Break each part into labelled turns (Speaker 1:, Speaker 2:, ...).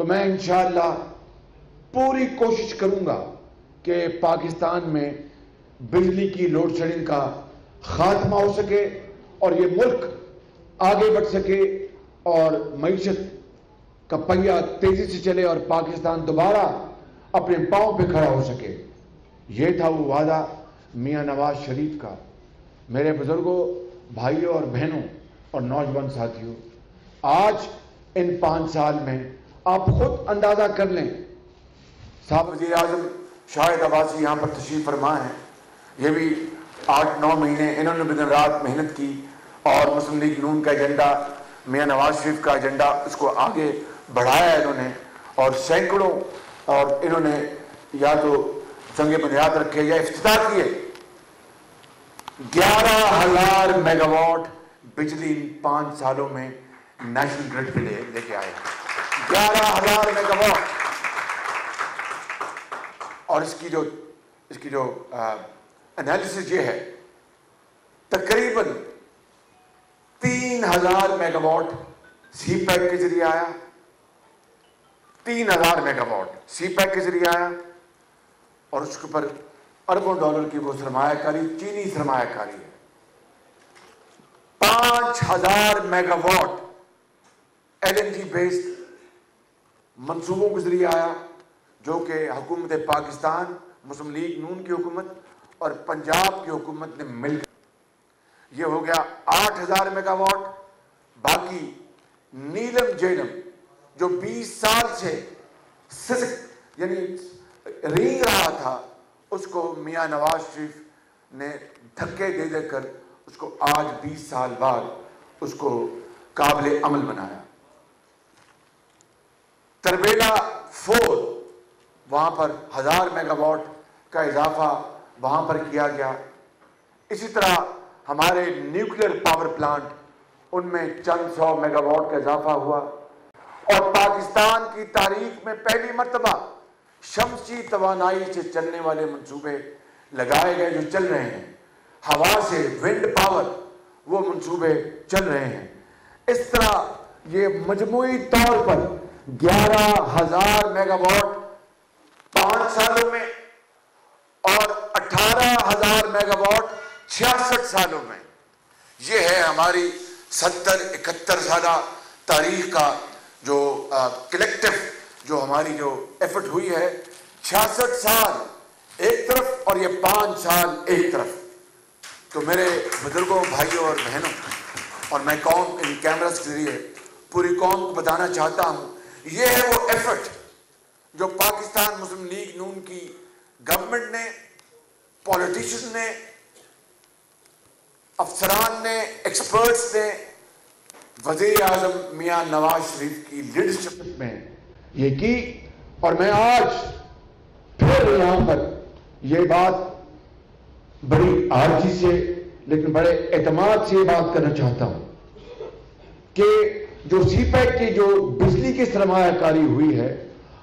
Speaker 1: تو میں انشاءاللہ پوری کوشش کروں گا کہ پاکستان میں بجلی کی لوڈ شیڈنگ کا خاتمہ ہو سکے اور یہ ملک آگے بڑھ سکے اور معیشت کا پہیہ تیزی سے چلے اور پاکستان دوبارہ اپنے پاؤں پہ کھڑا ہو سکے. یہ تھا وہ وعدہ میاں نواز شریف کا. میرے بزرگوں، بھائیوں اور بہنوں اور نوجوان ساتھیوں، آج ان 5 سال میں آپ خود اندازہ کر لیں. صاحب وزیر اعظم شاہد عباسی یہاں پر تشریف فرما ہیں. یہ بھی 8-9 مہینے انہوں نے دن رات محنت کی اور مسلم لیگ نون کا ایجنڈا، میاں نواز شریف کا ایجنڈا، اس کو آگے بڑھایا انہوں نے اور سینکڑوں اور انہوں نے یا تو سنگ بنیاد رکھے یا افتتاح کیے. 11,000 میگا واٹ بجلی 5 سالوں میں نیشنل گرڈ پہ لے کے آئے. 11,000 میگا واٹ. اور اس کی جو انالیسس یہ ہے، تقریباً 3,000 میگا واٹ سی پیک کے ذریعے آیا. 3,000 میگا واٹ سی پیک کے ذریعے آیا اور اس کے اوپر اربوں ڈالر کی وہ سرمایہ کاری، چینی سرمایہ کاری ہے. 5,000 میگا واٹ LNG بیسڈ منصوبوں کے ذریعے آیا جو کہ حکومت پاکستان، مسلم لیگ نون کی حکومت اور پنجاب کی حکومت نے مل کر. یہ ہو گیا 8,000 میگا واٹ. باقی نیلم جیلم جو 20 سال سے یعنی رینگ رہا تھا، اس کو میاں نواز شریف نے دھکے دے دے کر اس کو آج 20 سال بعد اس کو قابل عمل بنایا. تربیلا 4 وہاں پر 1,000 میگا واٹ کا اضافہ وہاں پر کیا گیا. اسی طرح ہمارے نیوکلیر پاور پلانٹ، ان میں چند 100 میگا واٹ کا اضافہ ہوا. اور پاکستان کی تاریخ میں پہلی مرتبہ شمسی توانائی سے چلنے والے منصوبے لگائے گئے جو چل رہے ہیں. ہوا سے ونڈ پاور وہ منصوبے چل رہے ہیں. اس طرح یہ مجموعی طور پر 11,000 میگا واٹ 5 سالوں میں اور 18,000 میگا واٹ 66 سالوں میں. یہ ہے ہماری 70-71 سالہ تاریخ کا جو کلیکٹیو جو ہماری جو ایفرٹ ہوئی ہے. 66 سال ایک طرف اور یہ 5 سال ایک طرف. تو میرے بزرگوں، بھائیوں اور بہنوں، اور میں قوم ان کیمراز کے ذریعے پوری قوم کو بتانا چاہتا ہوں، یہ ہے وہ ایفرٹ جو پاکستان مسلم لیگ نون کی گورنمنٹ نے، پولیٹیشن نے، افسران نے، ایکسپرٹس نے، وزیر اعظم میاں نواز شریف کی لیڈرشپ میں یہ کی. اور میں آج پھر یہاں پر یہ بات بڑی عاجزی سے لیکن بڑے اعتماد سے یہ بات کرنا چاہتا ہوں کہ جو سی پیک کی جو بجلی کی سرمایہ کاری ہوئی ہے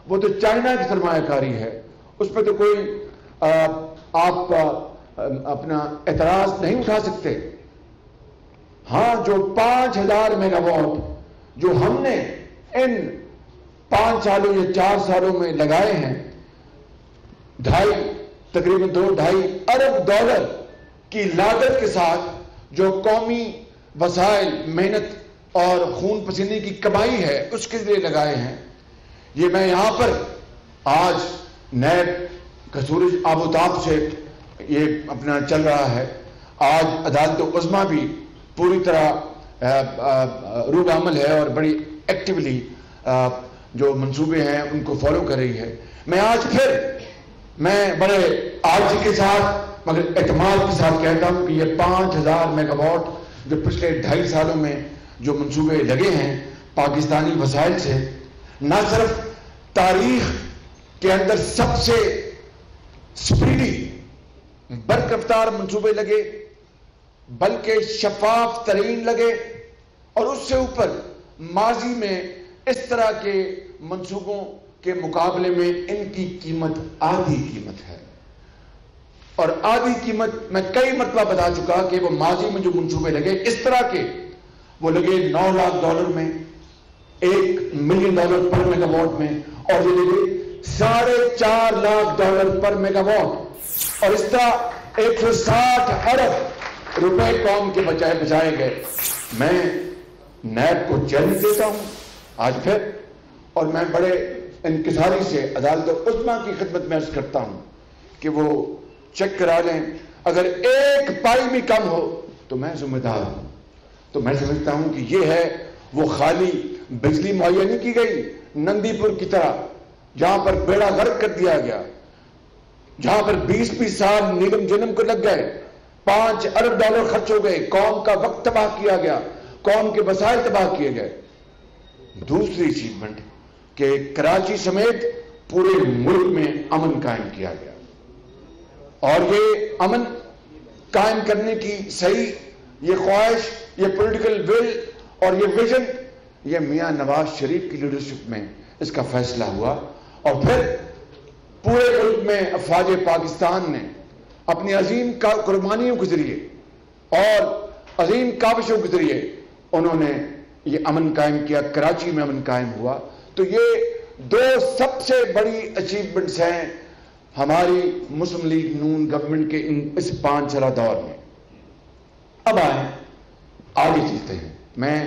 Speaker 1: وہ تو چائنا کی سرمایہ کاری ہے. اس پہ تو کوئی آپ اپنا اعتراض نہیں اٹھا سکتے. ہاں، جو 5,000 میگا واٹ جو ہم نے ان 5 سالوں یا 4 سالوں میں لگائے ہیں، تقریباً 2-2.5 ارب ڈالر کی لاگت کے ساتھ جو قومی وسائل، محنت اور خون پسینے کی کمائی ہے اس کے ذریعے لگائے ہیں. یہ میں یہاں پر آج نیب کا سورج آبوتاب سے یہ اپنا چل رہا ہے. آج عدالت عظمیٰ بھی پوری طرح روح عمل ہے اور بڑی ایکٹیولی جو منصوبے ہیں ان کو فالو کر رہی ہے. میں آج پھر بڑے عاجزی کے ساتھ مگر اعتماد کے ساتھ کہتا ہوں کہ یہ 5,000 میگا واٹ جو پچھلے 2.5 سالوں میں جو منصوبے لگے ہیں پاکستانی وسائل سے، نہ صرف تاریخ کے اندر سب سے سپیڈی برق رفتار منصوبے لگے، بلکہ شفاف ترین لگے، اور اس سے اوپر ماضی میں اس طرح کے منصوبوں کے مقابلے میں ان کی قیمت آدھی قیمت ہے. اور آدھی قیمت میں کئی مرتبہ بتا چکا کہ وہ ماضی میں جو منصوبے لگے اس طرح کے وہ لگے $9 لاکھ میں، $1 ملین پر میگا واٹ میں، اور یہ دیکھیے $4.5 لاکھ پر میگا واٹ، اور اس طرح 160 ارب روپے قوم کے بچائے گئے۔ میں نیب کو چیلنج دیتا ہوں آج پھر، اور میں بڑے انکساری سے عدالت عظمیٰ کی خدمت میں عرض کرتا ہوں کہ وہ چیک کرا لیں، اگر 1 پائی بھی کم ہو تو میں ذمہ دار ہوں۔ تو میں سمجھتا ہوں کہ یہ ہے وہ خالی بجلی مہیا نہیں کی گئی نندی پور کی طرح، جہاں پر بیڑا غرق کر دیا گیا، جہاں پر 20 سال نیلم جنم کو لگ گئے، $5 ارب خرچ ہو گئے، قوم کا وقت تباہ کیا گیا، قوم کے وسائل تباہ کیے گئے۔ دوسری اچیومنٹ کہ کراچی سمیت پورے ملک میں امن قائم کیا گیا، اور یہ امن قائم کرنے کی صحیح یہ خواہش، یہ پولیٹیکل ول اور یہ ویژن، یہ میاں نواز شریف کی لیڈرشپ میں اس کا فیصلہ ہوا، اور پھر پورے ملک میں افواج پاکستان نے اپنی عظیم قربانیوں کے ذریعے اور عظیم کاوشوں کے ذریعے انہوں نے یہ امن قائم کیا، کراچی میں امن قائم ہوا۔ تو یہ 2 سب سے بڑی اچیومنٹس ہیں ہماری مسلم لیگ نون گورنمنٹ کے اس 5 سالہ دور میں۔ اب آئیں آگے چلتے ہیں، میں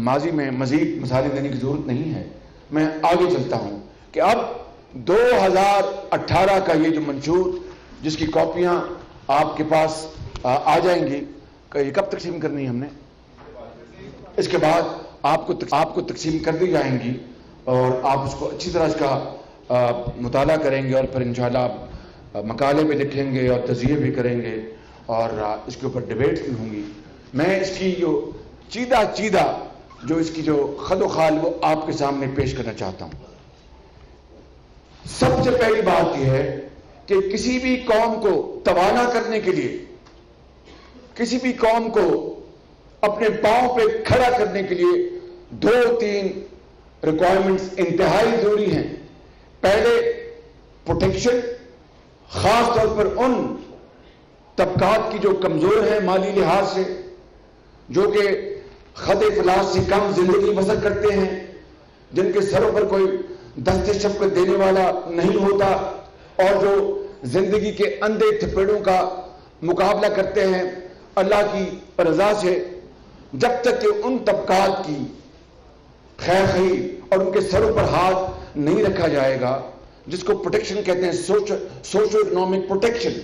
Speaker 1: ماضی میں مزید مثالیں دینے کی ضرورت نہیں ہے، میں آگے چلتا ہوں کہ اب 2018 کا یہ جو منشور جس کی کاپیاں آپ کے پاس آ جائیں گی، یہ کب تقسیم کرنی ہے ہم نے؟ اس کے بعد آپ کو تقسیم کر دی جائیں گی، اور آپ اس کو اچھی طرح اس کا مطالعہ کریں گے، اور پھر انشاءاللہ آپ مقالے بھی لکھیں گے اور تجزیے بھی کریں گے، اور اس کے اوپر ڈیبیٹ بھی ہوں گی۔ میں اس کی جو چیدہ جو اس کی جو خد و خال وہ آپ کے سامنے پیش کرنا چاہتا ہوں۔ سب سے پہلی بات یہ ہے کہ کسی بھی قوم کو توانا کرنے کے لیے، کسی بھی قوم کو اپنے پاؤں پہ کھڑا کرنے کے لیے 2-3 ریکوائرمنٹس انتہائی ضروری ہیں۔ پہلے پروٹیکشن، خاص طور پر ان طبقات کی جو کمزور ہیں مالی لحاظ سے، جو کہ خط افلاس سے کم زندگی بسر کرتے ہیں، جن کے سروں پر کوئی دست شفقت دینے والا نہیں ہوتا، اور جو زندگی کے اندھے تھپیڑوں کا مقابلہ کرتے ہیں اللہ کی رضا سے۔ جب تک کہ ان طبقات کی خیر خواہی اور ان کے سروں پر ہاتھ نہیں رکھا جائے گا، جس کو پروٹیکشن کہتے ہیں، سوشو اکنامک پروٹیکشن،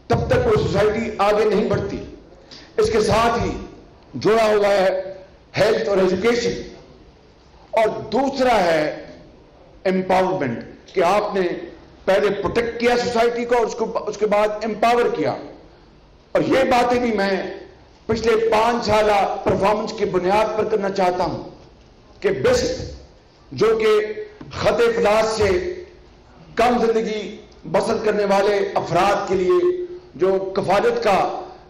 Speaker 1: تب تک وہ سوسائٹی آگے نہیں بڑھتی۔ اس کے ساتھ ہی جڑا ہوا ہے ہیلتھ اور ایجوکیشن، اور دوسرا ہے امپاورمنٹ، کہ آپ نے پہلے پروٹیکٹ کیا سوسائٹی کو اور اس کے بعد امپاور کیا۔ اور یہ باتیں بھی میں پچھلے 5 سالہ پرفارمنس کی بنیاد پر کرنا چاہتا ہوں کہ بیسٹ جو کہ خط افلاس سے کم زندگی بسر کرنے والے افراد کے لیے جو کفالت کا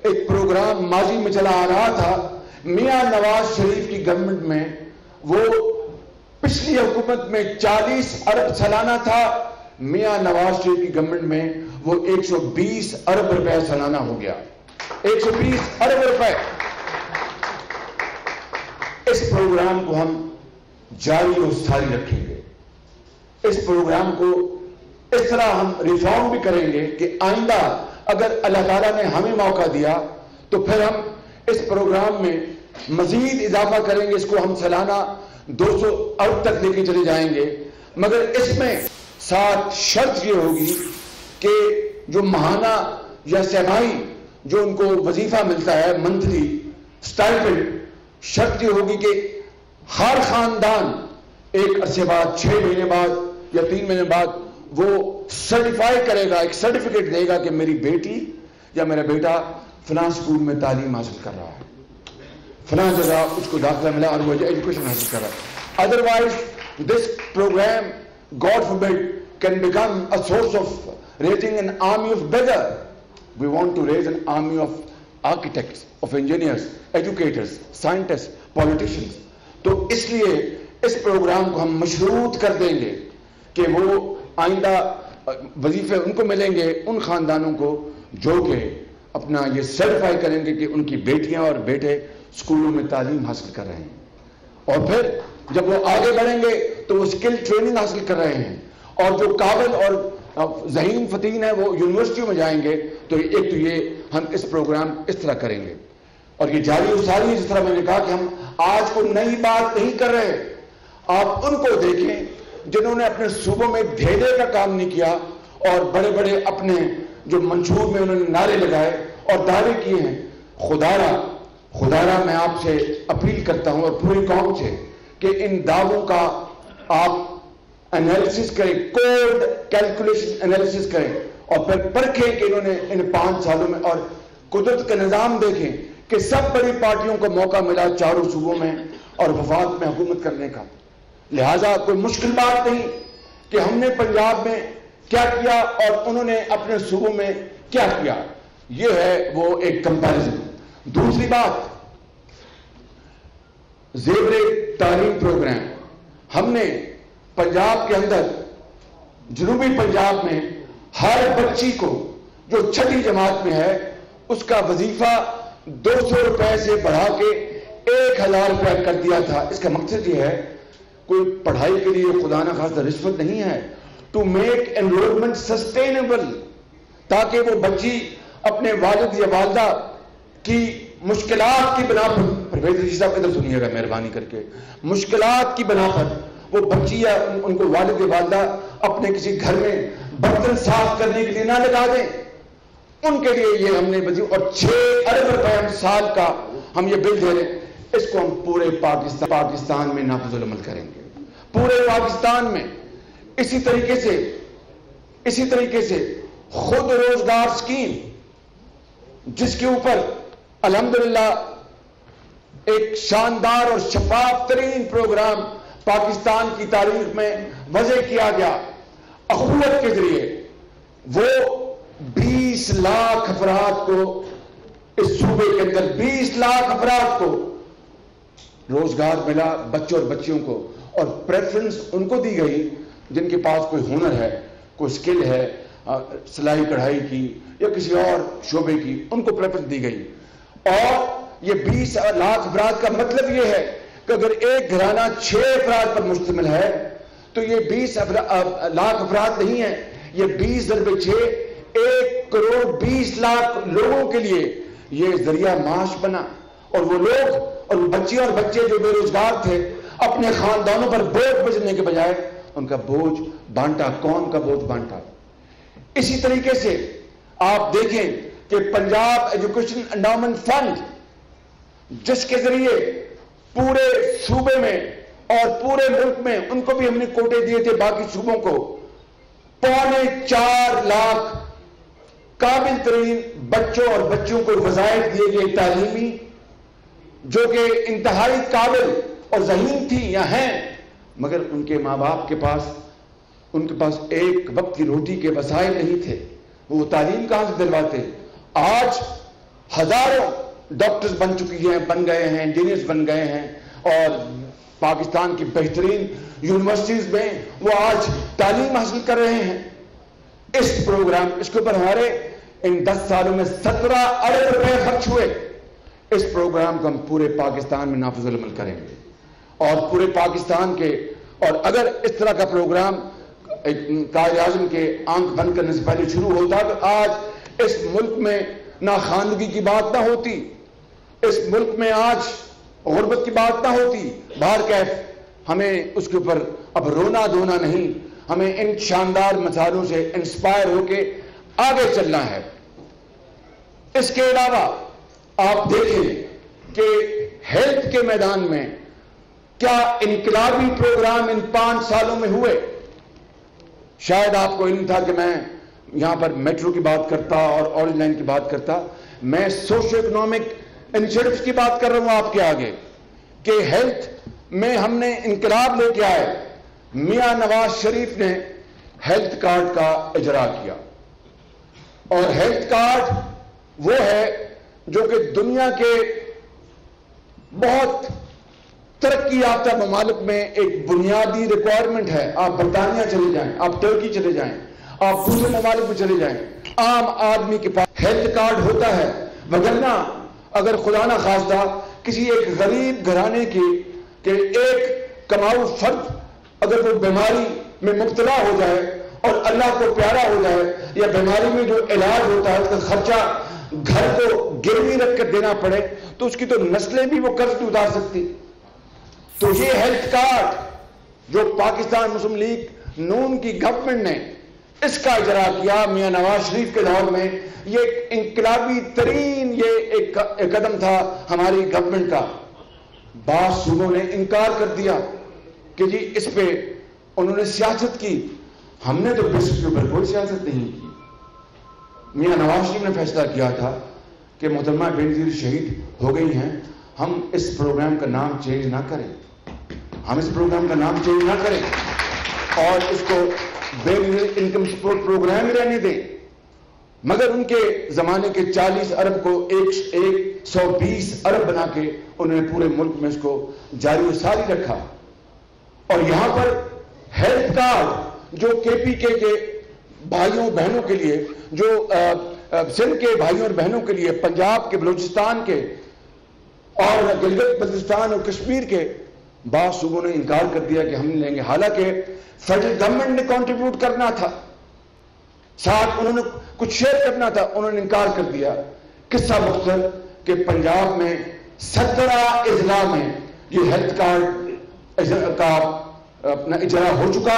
Speaker 1: ایک پروگرام ماضی میں چلا آ رہا تھا، میاں نواز شریف کی گورنمنٹ میں وہ پچھلی حکومت میں 40 ارب سالانہ تھا، میاں نواز شریف کی گورنمنٹ میں وہ 120 ارب روپے سالانہ ہو گیا۔ 120 ارب روپے۔ اس پروگرام کو ہم جاری و ساری رکھیں گے۔ اس پروگرام کو اس طرح ہم ریفارم بھی کریں گے کہ آئندہ اگر اللہ تعالیٰ نے ہمیں موقع دیا تو پھر ہم اس پروگرام میں مزید اضافہ کریں گے، اس کو ہم سالانہ 200 ارب تک لے کے چلے جائیں گے، مگر اس میں ساتھ شرط یہ ہوگی کہ جو ماہانہ یا سماہی جو ان کو وظیفہ ملتا ہے منتھلی سٹائپنڈ، شرط یہ ہوگی کہ ہر خاندان ایک عرصے بعد 6 مہینے بعد یا 3 مہینے بعد وہ سرٹیفائی کرے گا، ایک سرٹیفکیٹ دے گا کہ میری بیٹی یا میرا بیٹا فلاں اسکول میں تعلیم حاصل کر رہا ہے، فلاں جگہ اس کو داخلہ ملا اور وہ ایجوکیشن حاصل کر رہا ہے۔ Otherwise this programme God forbid can become a source of raising an army of beggar. We want to raise an army of architects, of engineers, educators, scientists, politicians. تو اس لیے اس پروگرام کو ہم مشروط کر دیں گے کہ وہ آئندہ وظیفے ان کو ملیں گے، ان خاندانوں کو جو کہ اپنا یہ سرٹیفائی کریں گے کہ ان کی بیٹیاں اور بیٹے اسکولوں میں تعلیم حاصل کر رہے ہیں۔ اور پھر جب وہ آگے بڑھیں گے تو وہ اسکل ٹریننگ حاصل کر رہے ہیں، اور جو قابل اور ذہین فتین ہیں وہ یونیورسٹیوں میں جائیں گے، تو ایک تو یہ ہم اس پروگرام اس طرح کریں گے، اور یہ جاری و ساری، جس طرح میں نے کہا کہ ہم آج کو نئی بات نہیں کر رہے. آپ ان کو دیکھیں جنہوں نے اپنے صوبوں میں ڈھیلے کا کام نہیں کیا اور بڑے بڑے اپنے جو منشور میں انہوں نے نعرے لگائے اور دعوے کیے ہیں. خدارا میں آپ سے اپیل کرتا ہوں اور پوری قوم سے کہ ان دعووں کا آپ انالیسس کریں، کوڈ کیلکولیشن انالیسس کریں، اور پھر پرکھیں کہ انہوں نے ان 5 سالوں میں، اور قدرت کا نظام دیکھیں کہ سب بڑی پارٹیوں کو موقع ملا چاروں صوبوں میں اور وفاق میں حکومت کرنے کا. لہذا کوئی مشکل بات نہیں کہ ہم نے پنجاب میں کیا کیا اور انہوں نے اپنے صوبوں میں کیا کیا. یہ ہے وہ ایک کمپیریزن. دوسری بات، زیور تعلیم پروگرام. ہم نے پنجاب کے اندر، جنوبی پنجاب میں ہر بچی کو جو 6ٹھی جماعت میں ہے اس کا وظیفہ 200 روپے سے بڑھا کے 1000 روپے کر دیا تھا. اس کا مقصد یہ ہے، کوئی پڑھائی کے لیے خدا نہ خواستہ رشوت نہیں ہے، ٹو میک انرولمنٹ سسٹینیبل، تاکہ وہ بچی اپنے والد یا والدہ کی مشکلات کی بنا پر، پرویز رشید صاحب ادھر سنیے گا مہربانی کر کے، مشکلات کی بنا پر وہ بچی یا ان کو والد یا والدہ اپنے کسی گھر میں برتن صاف کرنے کے لیے نہ لگا دیں. ان کے لیے یہ ہم نے اور 6 ارب روپے ہم سال کا ہم یہ بل دے رہے ہیں. اس کو ہم پورے پاکستان میں نافذ العمل کریں گے، پورے پاکستان میں. اسی طریقے سے خود روزگار اسکیم، جس کے اوپر الحمدللہ ایک شاندار اور شفاف ترین پروگرام پاکستان کی تاریخ میں وضع کیا گیا. اخوت کے ذریعے وہ 20 لاکھ افراد کو اس صوبے کے اندر 20 لاکھ افراد کو روزگار ملا، بچوں اور بچیوں کو. اور پریفرنس ان کو دی گئی جن کے پاس کوئی ہنر ہے، کوئی سکل ہے، سلائی کڑھائی کی یا کسی اور شعبے کی، ان کو پریفرنس دی گئی. اور یہ 20 لاکھ افراد کا مطلب یہ ہے کہ اگر ایک گھرانہ 6 افراد پر مشتمل ہے تو یہ 20 لاکھ افراد نہیں ہیں، یہ 20 ضرب 6 1 کروڑ 20 لاکھ لوگوں کے لیے یہ ذریعہ معاش بنا. اور وہ لوگ اور بچے جو بے روزگار تھے، اپنے خاندانوں پر بوجھ بجنے کے بجائے ان کا بوجھ بانٹا. کون کا بوجھ بانٹا؟ اسی طریقے سے آپ دیکھیں کہ پنجاب ایجوکیشن انڈاؤمنٹ فنڈ، جس کے ذریعے پورے صوبے میں اور پورے ملک میں ان کو بھی ہم نے کوٹے دیے تھے، باقی صوبوں کو 4.25 لاکھ قابل ترین بچوں اور بچیوں کو وظائف دیے گئے تعلیمی، جو کہ انتہائی قابل اور ذہین تھی یا ہیں، مگر ان کے ماں باپ کے پاس ایک وقت کی روٹی کے وسائل نہیں تھے. وہ تعلیم کہاں سے دلواتے؟ آج ہزاروں ڈاکٹرز بن گئے ہیں، انجینئرز بن گئے ہیں، اور پاکستان کی بہترین یونیورسٹیز میں وہ آج تعلیم حاصل کر رہے ہیں. اس کے اوپر ہمارے ان 10 سالوں میں 17 ارب روپے خرچ ہوئے. اس پروگرام کو ہم پورے پاکستان میں نافذ العمل کریں گے، اور پورے پاکستان کے، اور اگر اس طرح کا پروگرام قائد اعظم کے آنکھ بند کرنے سے پہلے شروع ہوتا تو آج اس ملک میں نہ خواندگی کی بات نہ ہوتی، اس ملک میں آج غربت کی بات نہ ہوتی. باہر کیف ہمیں اس کے اوپر اب رونا دھونا نہیں، ہمیں ان شاندار مثالوں سے انسپائر ہو کے آگے چلنا ہے. اس کے علاوہ آپ دیکھیں کہ ہیلتھ کے میدان میں کیا انقلابی پروگرام ان 5 سالوں میں ہوئے. شاید آپ کو علم تھا کہ میں یہاں پر میٹرو کی بات کرتا اور اورنج لائن کی بات کرتا. میں سوشو اکنامک انیشیٹوز کی بات کر رہا ہوں آپ کے آگے کہ ہیلتھ میں ہم نے انقلاب لے کے آئے. میاں نواز شریف نے ہیلتھ کارڈ کا اجرا کیا، اور ہیلتھ کارڈ وہ ہے جو کہ دنیا کے بہت ترقی یافتہ ممالک میں ایک بنیادی ریکوائرمنٹ ہے. آپ برطانیہ چلے جائیں، آپ ترکی چلے جائیں، آپ دوسرے ممالک میں چلے جائیں، عام آدمی کے پاس ہیلتھ کارڈ ہوتا ہے. وگرنہ اگر خدا نہ خواستہ کسی ایک غریب گھرانے کی کہ ایک
Speaker 2: کماؤ فرد اگر وہ بیماری میں مبتلا ہو جائے اور اللہ کو پیارا ہو جائے، یا بیماری میں جو علاج ہوتا ہے اس کا خرچہ گھر کو گروی رکھ کر دینا پڑے، تو اس کی تو نسلیں بھی وہ قرض نہیں اتار سکتی. تو یہ ہیلتھ کارڈ جو پاکستان مسلم لیگ نون کی گورنمنٹ نے اس کا اجرا کیا میاں نواز شریف کے دور میں، یہ انقلابی ترین یہ ایک قدم تھا ہماری گورنمنٹ کا. بعض صوبوں نے انکار کر دیا کہ جی اس پہ انہوں نے سیاست کی. ہم نے تو اس کے اوپر کوئی سیاست نہیں کی. میاں نواز شریف نے فیصلہ کیا تھا کہ محترمہ بے نظیر شہید ہو گئی ہیں، ہم اس پروگرام کا نام چینج نہ کریں، ہم اس پروگرام کا نام چینج نہ کریں اور اس کو بے نظیر انکم سپورٹ پروگرام ہی رہنے دیں. مگر ان کے زمانے کے 40 ارب کو 120 ارب بنا کے انہوں نے پورے ملک میں اس کو جاری و ساری رکھا. اور یہاں پر ہیلتھ کارڈ جو کے پی کے بھائیوں بہنوں کے لیے، جو سندھ کے بھائیوں اور بہنوں کے لیے، پنجاب کے، بلوچستان کے اور گلگت بلتستان اور کشمیر کے بعض صوبوں نے انکار کر دیا کہ ہم لیں گے، حالانکہ فیڈرل گورنمنٹ نے کنٹریبیوٹ کرنا تھا، ساتھ انہوں نے کچھ شیئر کرنا تھا، انہوں نے انکار کر دیا. قصہ مختصر کہ پنجاب میں 17 اضلاع میں یہ ہیلتھ کارڈ کا اپنا اجرا ہو چکا.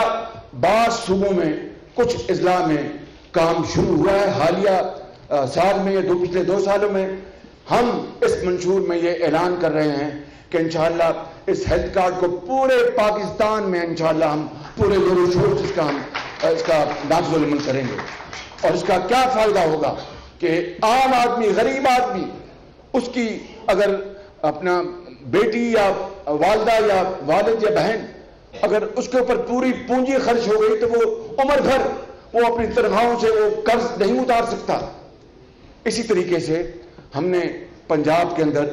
Speaker 2: بعض صوبوں میں کچھ اضلاع میں کام شروع ہوا ہے حالیہ سال میں یا پچھلے 2 سالوں میں. ہم اس منشور میں یہ اعلان کر رہے ہیں کہ انشاءاللہ اس ہیلتھ کارڈ کو پورے پاکستان میں انشاءاللہ ہم پورے زور و شور سے اس کا نافذ العمل کریں گے. اور اس کا کیا فائدہ ہوگا کہ عام آدمی، غریب آدمی، اس کی اگر اپنا بیٹی یا والدہ یا والد یا بہن اگر اس کے اوپر پوری پونجی خرچ ہو گئی تو وہ عمر بھر وہ اپنی تنخواہوں سے وہ قرض نہیں اتار سکتا. اسی طریقے سے ہم نے پنجاب کے اندر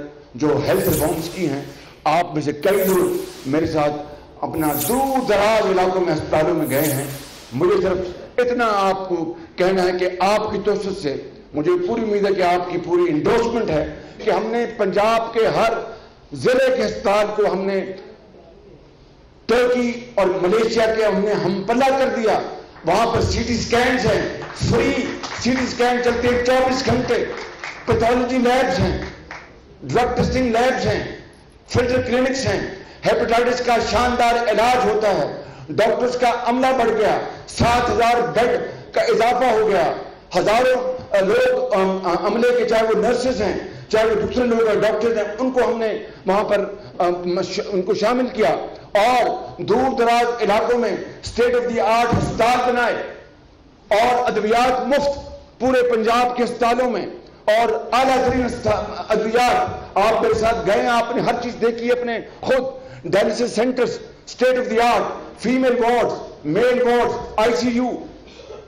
Speaker 2: جو ہیلتھ ریفارمز کی ہیں، آپ میں سے کئی لوگ میرے ساتھ اپنا دور دراز علاقوں میں ہسپتالوں میں گئے ہیں. مجھے صرف اتنا آپ کو کہنا ہے کہ آپ کی توسط سے مجھے پوری امید ہے کہ آپ کی پوری انڈورسمنٹ ہے کہ ہم نے پنجاب کے ہر ضلع کے ہسپتال کو ہم نے ترکی اور ملیشیا کے ہم پلہ کر دیا. وہاں پر سی ٹی سکینز ہیں، فری سی ٹی سکین چلتے ہیں 24 گھنٹے، پیتھولوجی لیبز ہیں، ڈرگ ٹیسٹنگ لیبز ہیں، فلٹر کلینکس ہیں، ہیپیٹائٹس کا شاندار علاج ہوتا ہے. ڈاکٹرز کا عملہ بڑھ گیا، 7000 بیڈ کا اضافہ ہو گیا. ہزاروں لوگ عملے کے، چاہے وہ نرسز ہیں، چاہے وہ دوسرے لوگ ڈاکٹرز ہیں، ان کو ہم نے وہاں پر ان کو شامل کیا. اور دور دراز علاقوں میں اسٹیٹ آف دی آرٹ ہسپتال بنائے اور ادویات مفت پورے پنجاب کے ہسپتالوں میں، اور اعلیٰ ترین ادویات. آپ میرے ساتھ گئے ہیں، آپ نے ہر چیز دیکھی اپنے خود. Dialysis centres state of the art, female wards, male wards, I C U.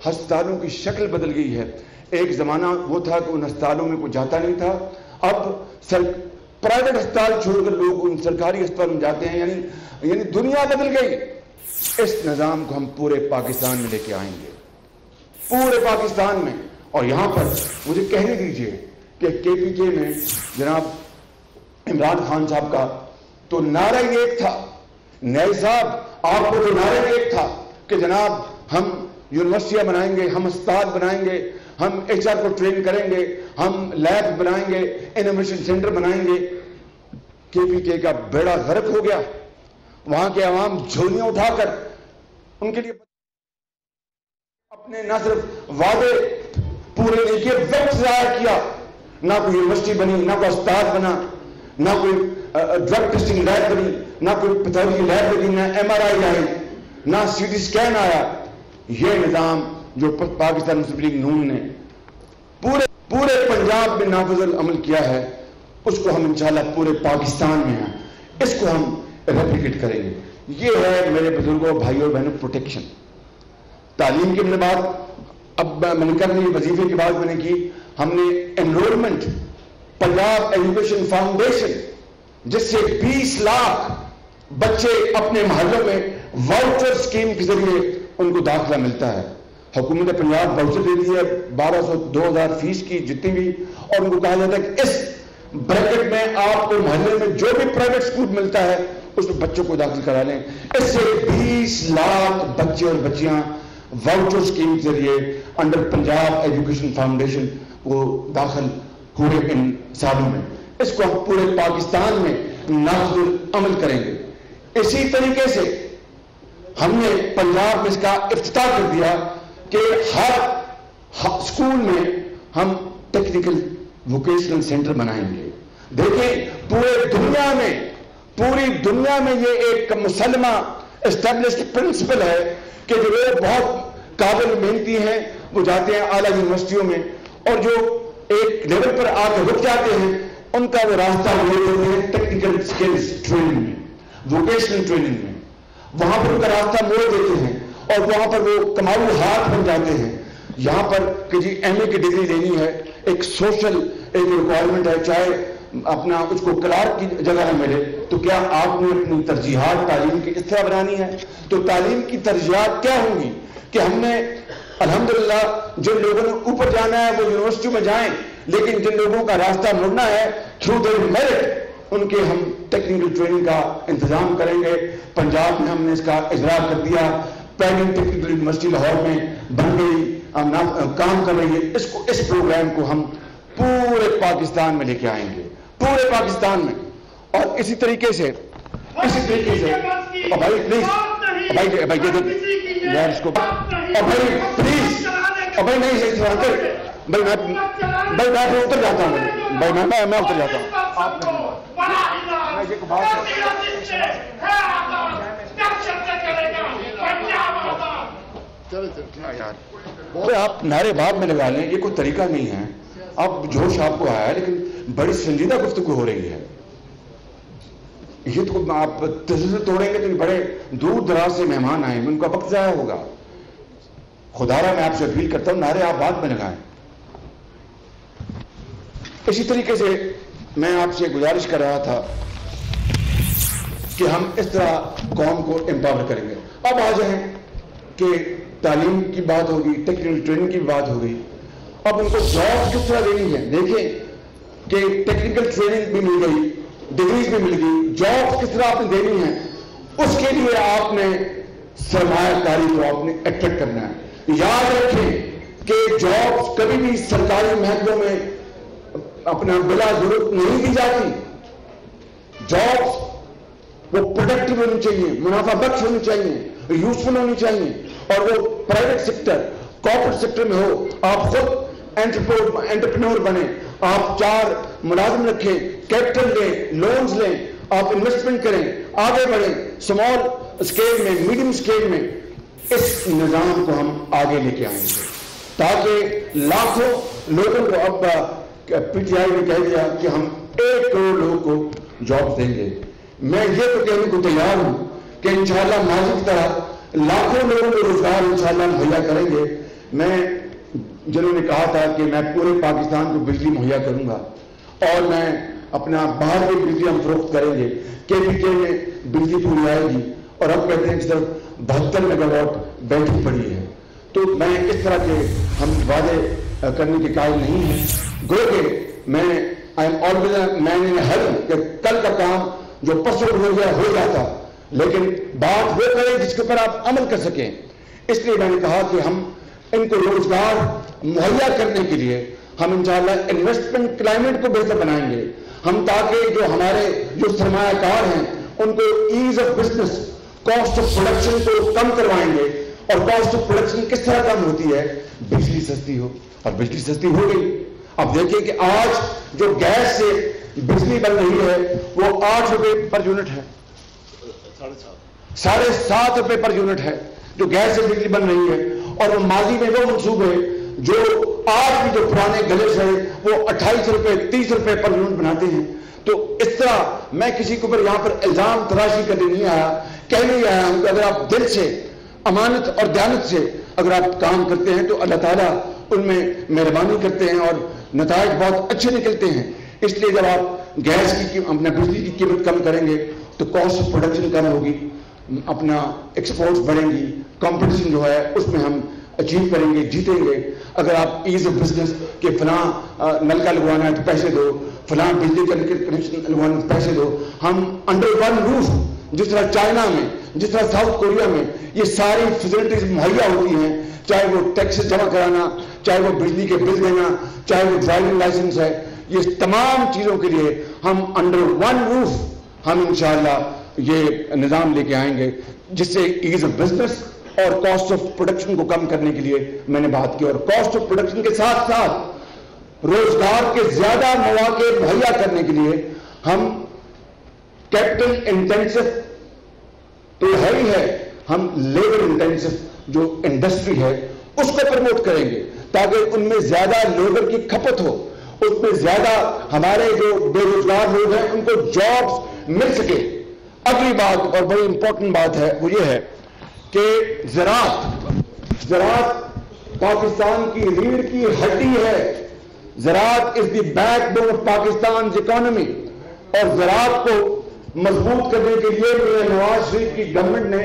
Speaker 2: ہسپتالوں کی شکل بدل گئی ہے. ایک زمانہ وہ تھا کہ ان ہسپتالوں میں کوئی جاتا نہیں تھا، اب پرائیویٹ ہسپتال چھوڑ کر لوگ ان سرکاری ہسپتالوں میں جاتے ہیں. یعنی دنیا بدل گئی. اس نظام کو ہم پورے پاکستان میں لے کے آئیں گے، پورے پاکستان میں. اور یہاں پر مجھے کہنے دیجئے کہ کے پی کے میں جناب عمران خان صاحب کا تو نعرہ ہی ایک تھا. نئے صاحب آپ کو تو نعرہ ہی ایک تھا کہ جناب ہم یونیورسٹیاں بنائیں گے، ہم اسپتال بنائیں گے، ہم ایچ آر کو ٹرین کریں گے، ہم لیب بنائیں گے، انوویشن سینٹر بنائیں گے. کے پی کے کا بیڑا غرق ہو گیا. وہاں کے عوام جھولیاں اٹھا کر ان کے لیے اپنے نہ صرف وعدے پورے نہیں کیے، وقت ضائع کیا. نہ کوئی یونیورسٹی بنی، نہ کوئی اسپتال بنا، نہ کوئی ڈرگ ٹیسٹنگ لیب بنی، نہ کوئی پیتھولوجی لیب بنی، نہ ایم آر آئی آئی، نہ سی ٹی اسکین آیا. یہ نظام جو پاکستان مسلم لیگ نون نے پورے پنجاب میں نافذ العمل کیا ہے، اس کو ہم انشاءاللہ پورے پاکستان میں ہیں، اس کو ہم ریپلیکیٹ کریں گے. یہ ہے میرے بزرگوں، بھائیوں اور بہنوں پروٹیکشن. تعلیم کی میں نے بات اب میں نے کر لی، وظیفے کی بات میں نے کی. ہم نے انرولمنٹ پنجاب ایجوکیشن فاؤنڈیشن، جس سے 20 لاکھ بچے اپنے محلوں میں واؤچر اسکیم کے ذریعے ان کو داخلہ ملتا ہے. حکومت پنجاب واؤچر دیتی ہے 1200 2000 فیس کی جتنی بھی، اور ان کو کہا جاتا ہے کہ اس بریکٹ میں آپ کو محلے میں جو بھی پرائیویٹ اسکول ملتا ہے اس میں بچوں کو داخل کرا لیں. اس سے 20 لاکھ بچے اور بچیاں واؤچر اسکیم کے ذریعے انڈر پنجاب ایجوکیشن فاؤنڈیشن وہ داخل ہوئے ان سالوں میں. اس کو ہم پورے پاکستان میں نافذ العمل کریں گے. اسی طریقے سے ہم نے پنجاب میں اس کا افتتاح کر دیا کہ ہر اسکول میں ہم ٹیکنیکل ووکیشنل سینٹر بنائیں گے. دیکھیں پوری دنیا میں یہ ایک مسلمہ اسٹیبلشڈ پرنسپل ہے کہ جو لوگ بہت قابل محنتی ہیں وہ جاتے ہیں اعلیٰ یونیورسٹیوں میں اور جو ایک لیول پر آ کے رک جاتے ہیں ان کا وہ راستہ وہ دیتے ہیں ٹیکنیکل اسکلز ٹریننگ میں, ووکیشنل ٹریننگ میں. وہاں پر ان کا راستہ موڑ دیتے ہیں اور وہاں پر وہ کماؤ ہاتھ بن جاتے ہیں. یہاں پر کہ جی ایم اے کی ڈگری لینی ہے, ایک سوشل ایک ریکوائرمنٹ ہے, چاہے اپنا اس کو کلارک کی جگہ نہ ملے تو کیا آپ نے اپنی ترجیحات تعلیم کی اس طرح بنانی ہے؟ تو تعلیم کی ترجیحات کیا ہوں گی کہ ہم نے الحمدللہ جن لوگوں نے اوپر جانا ہے وہ یونیورسٹیوں میں جائیں, لیکن جن لوگوں کا راستہ مڑنا ہے تھرو دیئر میرٹ ان کے ہم ٹیکنیکل ٹریننگ کا انتظام کریں گے. پنجاب میں ہم نے اس کا اجرا کر دیا, پہلی ٹیکنیکل یونیورسٹی لاہور میں بن گئی, کام کر رہی ہے. اس پروگرام کو ہم پورے پاکستان میں لے کے آئیں گے, پورے پاکستان میں. اور اسی طریقے سے بھائی پلیز یار اس کو بھائی پلیز بھائی نہیں بھائی میں اتر جاتا ہوں, بھائی میں اتر جاتا ہوں. آپ نعرے بعد میں لگا لیں, یہ کوئی طریقہ نہیں ہے. اب جوش آپ کو آیا ہے لیکن بڑی سنجیدہ گفتگو ہو رہی ہے. یہ تو آپ تسلسل توڑیں گے تو بڑے دور دراز سے مہمان آئے, ان کا وقت ضائع ہوگا. خدارا میں آپ سے اپیل کرتا ہوں نعرے آپ بعد میں لگائیں. اسی طریقے سے میں آپ سے گزارش کر رہا تھا کہ ہم اس طرح قوم کو امپاور کریں گے. اب آ جائیں کہ تعلیم کی بات ہوگی, ٹیکنیکل ٹریننگ کی بات ہو گئی. اب ان کو جاب کس طرح دینی ہے؟ دیکھیں کہ ٹیکنیکل ٹریننگ بھی مل گئی, ڈگریز بھی مل گئی, جاب کس طرح آپ نے دینی ہے اس کے لیے آپ نے سرمایہ کاری کو آپ نے اٹریکٹ کرنا ہے. یاد رکھیں کہ جاب کبھی بھی سرکاری محکموں میں اپنا بلا ضرورت نہیں دی جاتی. جاب وہ پروڈکٹیو ہونی چاہیے, منافع بخش ہونی چاہیے, یوزفل ہونی چاہیے, اور وہ پرائیویٹ سیکٹر کارپوریٹ سیکٹر میں ہو. آپ خود انٹرپرینور بنے, آپ 4 ملازم رکھیں, کیپٹل لیں, لونز لیں, آپ انویسٹمنٹ کریں, آگے بڑھیں, اسمال اسکیل میں, میڈیم اسکیل میں. اس نظام کو ہم آگے لے کے آئیں گے تاکہ لاکھوں لوگوں کو, اب پی ٹی آئی نے کہہ دیا کہ ہم 1 کروڑ لوگوں کو جاب دیں گے. میں یہ تو کہنے کو تیار ہوں کہ انشاءاللہ ماضی کی طرح لاکھوں لوگوں کو روزگار انشاءاللہ مہیا کریں گے. میں جنہوں نے کہا تھا کہ میں پورے پاکستان کو بجلی مہیا کروں گا اور میں اپنا باہر کی بجلی ہم فروخت کریں گے, کے پی کے میں بجلی پوری آئے گی, اور اب کہتے ہیں کہ صرف 72 میگا واٹ بیٹری پڑی ہے. تو میں اس طرح کے ہم وعدے کرنے کے قائل نہیں ہیں. گو کہ میں کہ کل کا کام جو پرسوں ہو گیا ہو جاتا, لیکن بات وہ کریں جس کے اوپر آپ عمل کر سکیں. اس لیے میں نے کہا کہ ہم ان کو روزگار مہیا کرنے کے لیے ہم انشاءاللہ انویسٹمنٹ کلائمیٹ کو بہتر بنائیں گے ہم, تاکہ جو ہمارے جو سرمایہ کار ہیں ان کو as of business, cost of production کو کم کروائیں گے. اور کاسٹ آف پروڈکشن کس طرح کم ہوتی ہے؟ بجلی سستی ہو, اور بجلی سستی ہو گئی. اب دیکھیں کہ آج جو گیس سے بجلی بن رہی ہے وہ 8 روپے پر یونٹ ہے, 7.5 روپے پر یونٹ ہے جو گیس سے بجلی بن رہی ہے. اور وہ ماضی میں وہ منصوبے جو آج بھی جو پرانے گلیز ہیں وہ 28 روپے 30 روپے پر یونٹ بناتے ہیں. تو اس طرح میں کسی کے اوپر یہاں پر الزام تراشی کرنے نہیں آیا, کہنے نہیں آیا ہوں کہ اگر آپ دل سے امانت اور دیانت سے اگر آپ کام کرتے ہیں تو اللہ تعالیٰ ان میں مہربانی کرتے ہیں اور نتائج بہت اچھے نکلتے ہیں. اس لیے جب آپ گیس کی اپنا بجلی کی قیمت کم کریں گے تو کاسٹ آف پروڈکشن کم ہوگی, اپنا ایکسپورٹس بڑھیں گی, کمپٹیشن جو ہے اس میں ہم اچیو کریں گے, جیتیں گے. اگر آپ ایز آف بزنس کہ فلاں نل کا لگوانا ہے تو پیسے دو, فلاں بجلی کا کنیکشن لگوانا ہے تو پیسے دو, ہم انڈر ون روف جس طرح چائنا میں، جس طرح ساؤتھ کوریا میں یہ ساری فیسلٹیز مہیا ہوتی ہیں، چاہے وہ ٹیکس جمع کرانا، چاہے وہ بجلی کے بل دینا، چاہے وہ ڈرائیونگ لائسنس ہے، یہ تمام چیزوں کے لیے ہم انڈر ون روف ہم انشاءاللہ یہ نظام لے کے آئیں گے، جس سے ایز آف بزنس اور کاسٹ آف پروڈکشن کو کم کرنے کے لیے میں نے بات کی، اور کاسٹ آف پروڈکشن کے ساتھ ساتھ روزگار کے زیادہ مواقع مہیا کرنے کے لیے ہم کیپٹل انٹینسو تو ہے ہی ہے، ہم لیبر انٹینسو جو انڈسٹری ہے اس کو پروموٹ کریں گے تاکہ ان میں زیادہ لیبر کی کھپت ہو، اس میں زیادہ ہمارے جو بے روزگار لوگ ہیں ان کو جابز مل سکے۔ اگلی بات اور بڑی امپورٹنٹ بات ہے وہ یہ ہے کہ زراعت پاکستان کی ریڑھ کی ہڈی ہے، زراعت is the backbone of Pakistan economy, اور زراعت کو مضبوط کرنے کے لیے میاں نواز شریف کی گورنمنٹ نے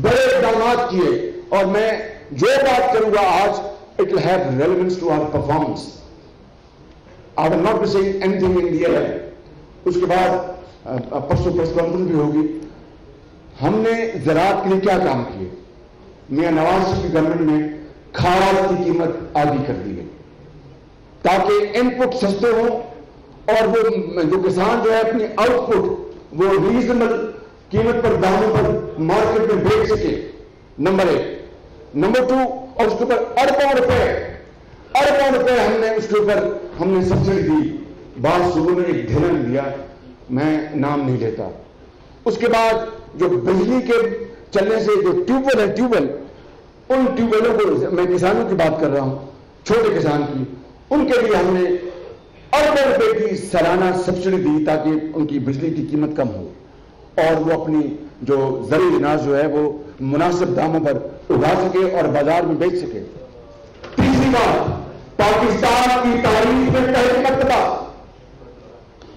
Speaker 2: بڑے اقدامات کیے، اور میں جو بات کروں گا آج it will have relevance to our performance, I will not be seeing anything in the year. اس کے بعد پرسوں پریس کانفرنس بھی ہوگی۔ ہم نے زراعت کے لیے کیا کام کیے؟ میاں نواز شریف کی گورنمنٹ نے کھاد کی قیمت آدھی کر دی ہے تاکہ ان پٹ سستے ہوں اور وہ جو کسان جو ہے اپنی آؤٹ پٹ وہ ریزنبل قیمت پر داموں پر مارکیٹ میں بیچ سکے، نمبر 1۔ نمبر 2، اور اس کے اوپر اربوں روپے ہم نے اس کے اوپر ہم نے سبسڈی دی۔ بعض صوبوں نے ایک ڈھیلا نہیں دیا، میں نام نہیں لیتا۔ اس کے بعد جو بجلی کے چلنے سے جو ٹیوب ویل ان ٹیوب ویلوں کو، میں کسانوں کی بات کر رہا ہوں، چھوٹے کسان کی، ان کے لیے ہم نے اربوں روپے کی سالانہ سبسڈی دی تاکہ ان کی بجلی کی قیمت کم ہو اور وہ اپنی جو زرعی اناج جو ہے وہ مناسب داموں پر اگا سکے اور بازار میں بیچ سکے۔ تیسری بات، پاکستان کی تاریخ میں پہلی مرتبہ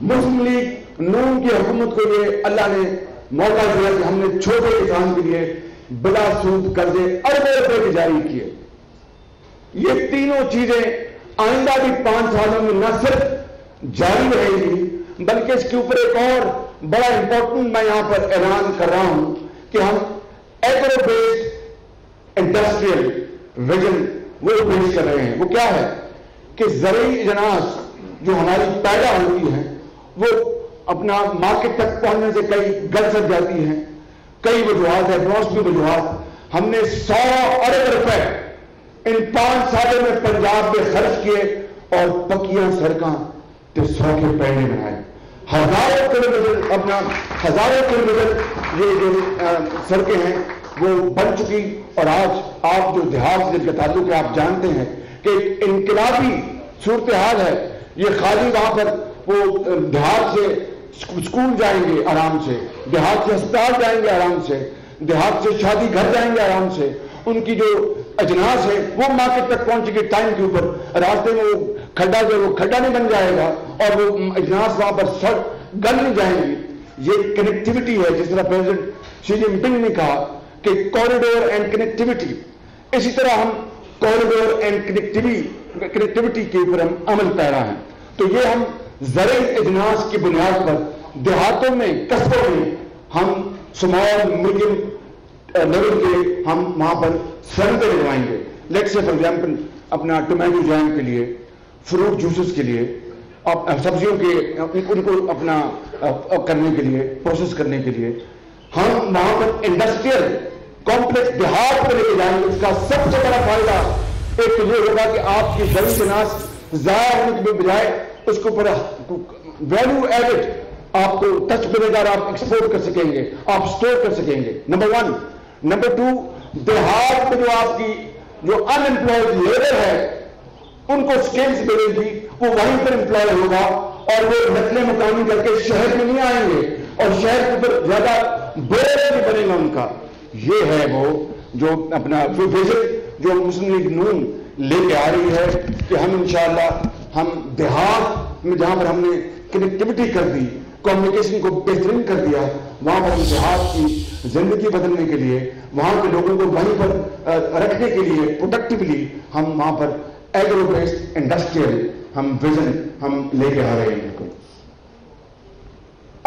Speaker 2: مسلم لیگ نون کی حکومت کو یہ اللہ نے موقع دیا کہ ہم نے چھوٹے کسان کے لیے بلا سود قرضے اربوں روپے کے جاری کیے۔ یہ تینوں چیزیں آئندہ بھی 5 سالوں میں نہ صرف جاری رہے گی بلکہ اس کے اوپر ایک اور بڑا امپورٹنٹ میں یہاں پر اعلان کر رہا ہوں کہ ہم ایگرو بیسڈ انڈسٹریل ویژن وہ پیش کر رہے ہیں۔ وہ کیا ہے کہ زرعی اجناس جو ہماری پیدا ہوتی ہیں وہ اپنا مارکیٹ تک پہنچنے سے کئی گل سک جاتی ہیں، کئی وجوہات ہیں، موسمی وجوہات۔ ہم نے 100 ارب روپے ان 5 سالوں میں پنجاب میں خرچ کیے اور پکیاں سڑکاں تے 100 کے پیڑے بنائے، ہزاروں کلومیٹر یہ جو سڑکیں ہیں وہ بن چکی، اور آج آپ جو دیہات سے تعلق ہے آپ جانتے ہیں کہ انقلابی صورتحال ہے۔ یہ خالی وہاں پر وہ دیہات سے اسکول جائیں گے آرام سے، دیہات سے ہسپتال جائیں گے آرام سے، دیہات سے شادی گھر جائیں گے آرام سے، ان کی جو اجناس ہے وہ مارکیٹ تک پہنچے گی ٹائم کے اوپر، راستے میں وہ کھڈا جو وہ کھڈا نہیں بن جائے گا اور وہ اجناس وہاں پر گل نہیں جائیں گی۔ یہ کنیکٹیوٹی ہے، جس طرح پریزیڈنٹ شی جن پنگ نے کہا کہ کوریڈور اینڈ کنیکٹیوٹی، اسی طرح ہم کوریڈور اینڈ کنیکٹیوٹی کے اوپر ہم عمل پیرا ہیں۔ تو یہ ہم زرعی اجناس کی بنیاد پر دیہاتوں میں، قصبوں میں ہم اسمال میڈیم لیول کے ہم وہاں پر سڑکیں لگوائیں گے۔ لیٹس سے فار ایگزامپل اپنا ٹومیٹو جیم کے لیے، فروٹ جوسز کے لیے، سبزیوں کے ان کو اپنا کرنے کے لیے، پروسیس کرنے کے لیے ہم وہاں پر انڈسٹریل کمپلیکس دیہات کو لے کے جائیں گے۔ اس کا سب سے بڑا فائدہ ایک تو یہ ہوگا کہ آپ کی زرعی اجناس ضائع ہونے کے بجائے اس کے اوپر ویلیو ایڈڈ آپ کو ٹچ ملے گا، آپ ایکسپورٹ کر سکیں گے، آپ اسٹور کر سکیں گے، نمبر 1۔ نمبر 2، دیہات میں جو آپ کی جو ان امپلائڈ لیبر ہے ان کو سکلز ملے گی، وہ وہیں پر امپلائے ہوگا اور وہ نقل مقامی کر کے شہر میں نہیں آئیں گے اور شہر کے اوپر زیادہ بوجھ نہیں بنے گا ان کا۔ یہ ہے وہ جو اپنا ویژن جو مسلم لیگ نون لے کے آ رہی ہے کہ ہم انشاءاللہ ہم دیہات میں جہاں پر ہم نے کنیکٹیوٹی کر دی، کمیونیکیشن کو بہترین کر دیا، وہاں پر ہم دیہات کی زندگی بدلنے کے لیے، وہاں کے لوگوں کو وہیں پر رکھنے کے لیے پروڈکٹیولی ہم وہاں پر ایگرو بیسڈ انڈسٹریل ہم ویژن ہم لے کے آ رہے ہیں۔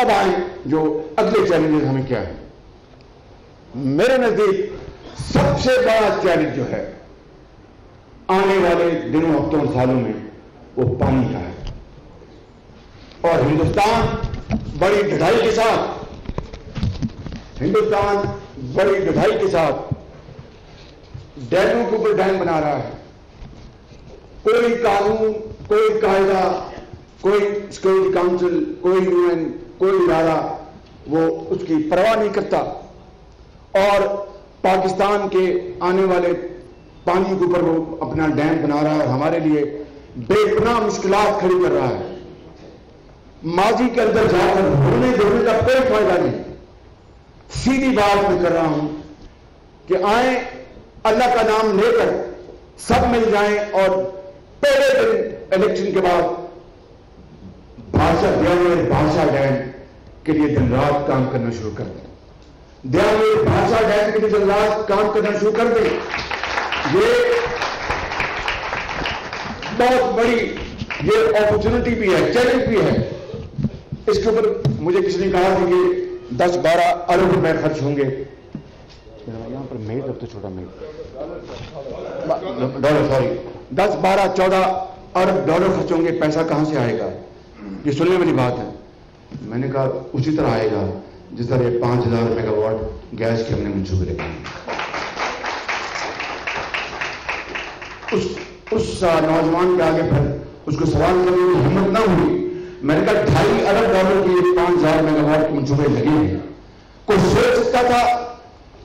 Speaker 2: اب آئیں جو اگلے چیلنجز ہمیں کیا ہے. میرے نزدیک سب سے بڑا چیلنج جو ہے آنے والے دنوں ہفتوں سالوں میں وہ پانی کا ہے. اور ہندوستان بڑی ڈھلائی کے ساتھ ڈیموں کے اوپر ڈیم بنا رہا ہے. کوئی قانون، کوئی قاعدہ، کوئی سیکورٹی کاؤنسل، کوئی UN، کوئی ادارہ وہ اس کی پرواہ نہیں کرتا، اور پاکستان کے آنے والے پانی کے اوپر وہ اپنا ڈیم بنا رہا ہے، ہمارے لیے بے پناہ مشکلات کھڑی کر رہا ہے. ماضی کے اندر جا کر بھولنے دھونے کا کوئی فائدہ نہیں. سیدھی بات میں کر رہا ہوں کہ آئیں اللہ کا نام لے کر سب مل جائیں اور پہلے دن الیکشن کے بعد بھاشا ڈیم کے لیے دن رات کام کرنا شروع کر دیں. بھاشا ڈیم کے لیے دن رات کام کرنا شروع کر دیں. یہ بہت بڑی یہ اپرچونٹی بھی ہے، چیلنج بھی ہے. اس کے اوپر مجھے کسی نے کہا کہ یہ 10-12 ارب روپے خرچ ہوں گے. یہاں پر میل اب تو چھوٹا میل ڈالر، سوری 10-12-14 ارب ڈالر خرچ ہوں گے. پیسہ کہاں سے آئے گا؟ یہ سننے والی بات ہے. میں نے کہا اسی طرح آئے گا جس طرح 5000 میگا واٹ گیس کے ہم نے منصوبے رکھے. اس نوجوان کے آگے پھر اس کو سوال کرنے کی ہمت نہ ہوئی. میں نے کہا 2.5 ارب ڈالر کے 5000 میگا واٹ کے منصوبے لگے ہیں. کوئی سوچ سکتا تھا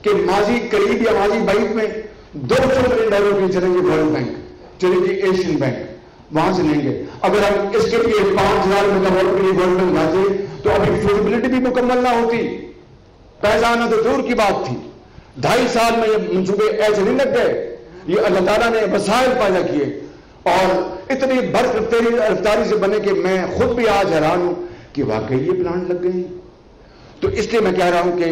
Speaker 2: کہ ماضی قریب یا ماضی بعید میں 200 ملین ڈالر کے چلیں گے ورلڈ بینک، چلیں گے ایشین بینک، وہاں سے لیں گے. اگر ہم اس کے لیے 5000 میگا واٹ کے لیے ورلڈ بینک لاتے تو ابھی فیزیبلٹی بھی مکمل نہ ہوتی. پیسہ آنا تو دور کی بات تھی. 2.5 سال میں یہ منصوبے ایسے نہیں لگ گئے. یہ اللہ تعالیٰ نے وسائل پیدا کیے اور اتنی رفتاری سے بنے کہ میں خود بھی آج حیران ہوں کہ واقعی یہ پلانٹ لگ گئے ہیں. تو اس لیے میں کہہ رہا ہوں کہ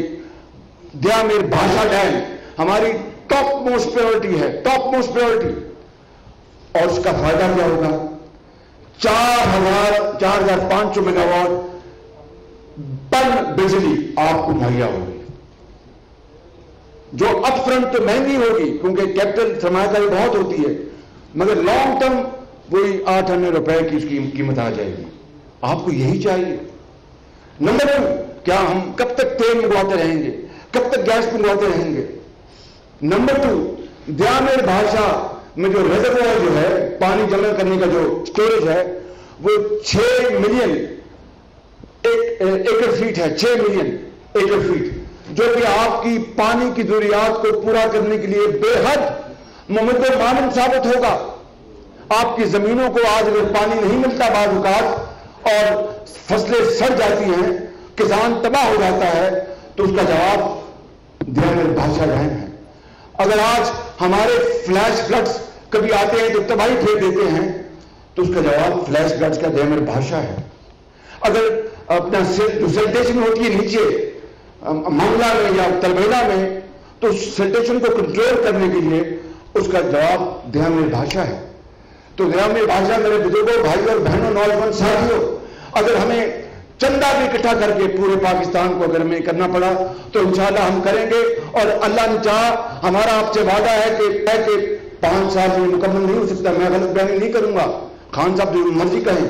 Speaker 2: دیامیر بھاشا ڈیم ہماری ٹاپ موسٹ پریورٹی ہے، ٹاپ موسٹ پریورٹی. اور اس کا فائدہ کیا ہوگا؟ 4,500 میگا واٹ پر بجلی آپ کو مہیا ہوگی، جو اپ فرنٹ تو مہنگی ہوگی کیونکہ کیپٹل سرمایہ کاری بہت ہوتی ہے، مگر لانگ ٹرم وہی 800 روپے کی اس کی قیمت آ جائے گی. آپ کو یہی چاہیے. نمبر 2، کیا ہم کب تک تیل منگواتے رہیں گے، کب تک گیس منگواتے رہیں گے؟ نمبر 2، دیامیر بھاشا میں جو ریزروائر جو ہے پانی جمع کرنے کا جو اسٹوریج ہے وہ 6 ملین ایکڑ فیٹ ہے. 6 ملین ایکڑ فیٹ، جو کہ آپ کی پانی کی ضروریات کو پورا کرنے کے لیے بے حد ممد و مانند ثابت ہوگا. آپ کی زمینوں کو آج اگر پانی نہیں ملتا بعض اوقات اور فصلیں سڑ جاتی ہیں، کسان تباہ ہو جاتا ہے، تو اس کا جواب دیامیر بھاشا ڈیم ہے. اگر آج ہمارے فلیش فلڈز کبھی آتے ہیں تو تباہی پھیر دیتے ہیں، تو اس کا جواب فلیش فلڈز کا دیامیر بھاشا ہے. اگر اپنا جو سینٹیشن ہوتی ہے نیچے منگلا میں یا تلبیلا میں، تو سینٹیشن کو کنٹرول کرنے کے لیے اس کا جواب دیامیر بھاشا ہے. تو دیامیر بھاشا میرے بزرگوں، بھائی اور بہنوں، نوجوان ساتھیوں، اگر ہمیں چندہ بھی اکٹھا کر کے پورے پاکستان کو اگر ہمیں کرنا پڑا تو انشاءاللہ ہم کریں گے. اور اللہ نے چاہا، ہمارا آپ سے وعدہ ہے کہ 5 سال میں مکمل نہیں ہو سکتا. میں غلط بیانی نہیں کروں گا، خان صاحب جو مرضی کہیں،